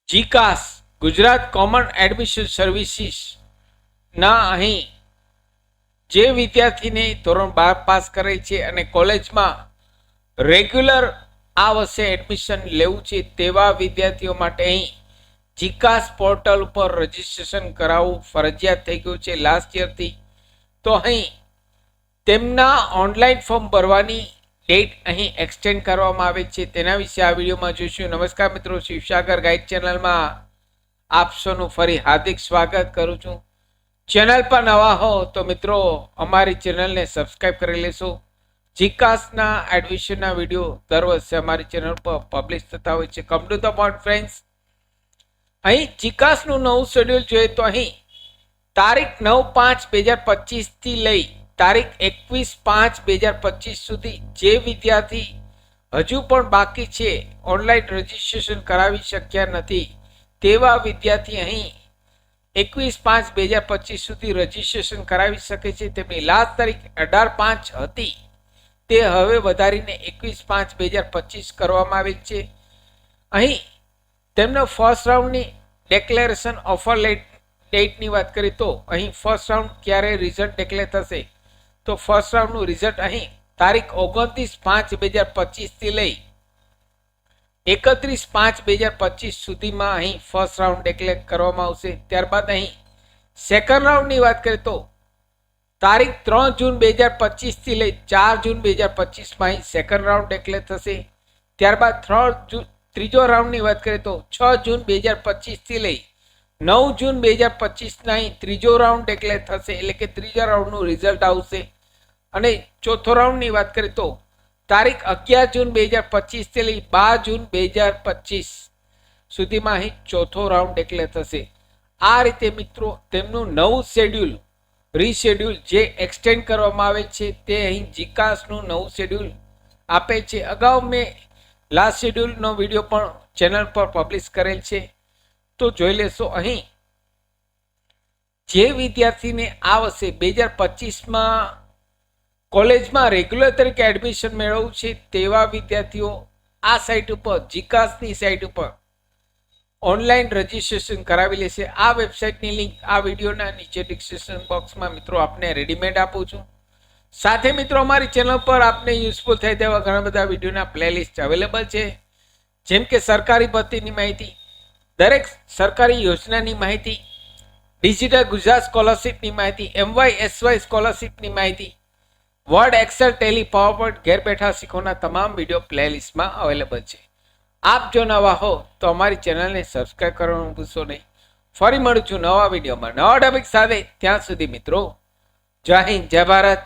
જીકાસ Gujarat common admission services ના અહીં જે વિદ્યાર્થીને ધોરણ 12 પાસ કરે છે અને કોલેજમાં રેગ્યુલર આ વર્ષે એડમિશન લેવું છે તેવા વિદ્યાર્થીઓ માટે અહીં જીકાસ પોર્ટલ પર રજીસ્ટ્રેશન કરાવવું ફરજિયાત થઈ ગયું છે લાસ્ટ યરથી. તો અહીં તેમના ઓનલાઈન ફોર્મ ભરવાની ડેટ અહીં એક્સટેન્ડ કરવામાં આવે છે, તેના વિશે આ વિડીયોમાં જોઈશું. નમસ્કાર મિત્રો, શિવસાગર ગાઈડ ચેનલમાં આપ સૌનું ફરી હાર્દિક સ્વાગત કરું છું. ચેનલ પર નવા હો તો મિત્રો અમારી ચેનલને સબસ્ક્રાઇબ કરી લેશો. જીકાસના એડમિશનના વિડીયો દર વર્ષે અમારી ચેનલ પર પબ્લિશ થતા હોય છે. Come to the point friends, અહીં જીકાસનું નવું શેડ્યુલ જોઈએ તો અહીં તારીખ 9/5/2025 થી લઈ તારીખ 21/5/2025 સુધી જે વિદ્યાર્થી હજુ પણ બાકી છે, ઓનલાઈન રજીસ્ટ્રેશન કરાવી શક્યા નથી તેવા વિદ્યાર્થી અહીં 21/5/2025 સુધી રજીસ્ટ્રેશન કરાવી શકે છે. તેમની લાસ્ટ તારીખ 18/5 હતી, તે હવે વધારીને 21/5/2025 કરવામાં આવેલ છે. અહીં તેમનો ફર્સ્ટ રાઉન્ડની ડેક્લેરેશન ઓફર ડેટની વાત કરીએ તો અહીં ફર્સ્ટ રાઉન્ડ ક્યારે રિઝલ્ટ ડિક્લેર થશે, તો ફર્સ્ટ રાઉન્ડનું રિઝલ્ટ અહીં તારીખ 29/5/2025 થી લઈ 31/5/2025 સુધીમાં અહીં ફર્સ્ટ રાઉન્ડ ડિક્લેર કરવામાં આવશે. ત્યારબાદ અહીં સેકન્ડ રાઉન્ડની વાત કરીએ તો તારીખ 3 જૂન 2025 થી લઈ 4 જૂન 2025 અહીં સેકન્ડ રાઉન્ડ ડિક્લેર થશે. ત્યારબાદ ત્રીજો રાઉન્ડની વાત કરીએ તો 6 જૂન 2025 થી લઈ 9 જૂન 2025 અહીં ત્રીજો રાઉન્ડ ડિક્લેર થશે, એટલે કે ત્રીજા રાઉન્ડનું રિઝલ્ટ આવશે. અને ચોથો રાઉન્ડની વાત કરીએ તો તારીખ 11 જૂન 2025 થી લઈ 12 જૂન 2025 સુધીમાં અહીં ચોથો રાઉન્ડ ડિક્લેર થશે. આ રીતે મિત્રો તેમનું નવું શેડ્યુલ રીશેડ્યુલ જે એક્સટેન્ડ કરવામાં આવે છે તે અહીં જીકાસનું નવું શેડ્યુલ આપે છે. અગાઉ મેં લાસ્ટ શેડ્યુલનો વિડીયો પણ ચેનલ પર પબ્લિશ કરેલ છે, તો જોઈ લેશો. અહીં જે વિદ્યાર્થીને આ વર્ષે 2025માં કોલેજમાં રેગ્યુલર તરીકે એડમિશન મેળવવું છે તેવા વિદ્યાર્થીઓ આ સાઇટ ઉપર જીકાસની સાઇટ ઉપર ઓનલાઈન રજીસ્ટ્રેશન કરાવી લેશે. આ વેબસાઇટની લિંક આ વિડીયોના નીચે ડિસ્ક્રિપ્શન બોક્સમાં મિત્રો આપને રેડીમેડ આપું છું. સાથે મિત્રો અમારી ચેનલ પર આપને યુઝફુલ થાય તેવા ઘણા બધા વિડીયોના પ્લેલિસ્ટ અવેલેબલ છે, જેમ કે સરકારી ભરતીની માહિતી, દરેક સરકારી યોજનાની માહિતી, ડિજિટલ ગુજરાત સ્કોલરશિપની માહિતી, MYSY સ્કોલરશિપની માહિતી, વર્ડ, એક્સેલ, ટેલી, પાવરપોઈન્ટ ઘેર બેઠા શીખોના તમામ વિડીયો પ્લેલિસ્ટમાં અવેલેબલ છે. આપ જો નવા હો તો અમારી ચેનલને સબસ્ક્રાઇબ કરવાનું ભૂલશો નહીં. ફરી મળું છું નવા વિડીયોમાં નવા ટોપિક સાથે. ત્યાં સુધી મિત્રો જય હિન્દ, જય ભારત.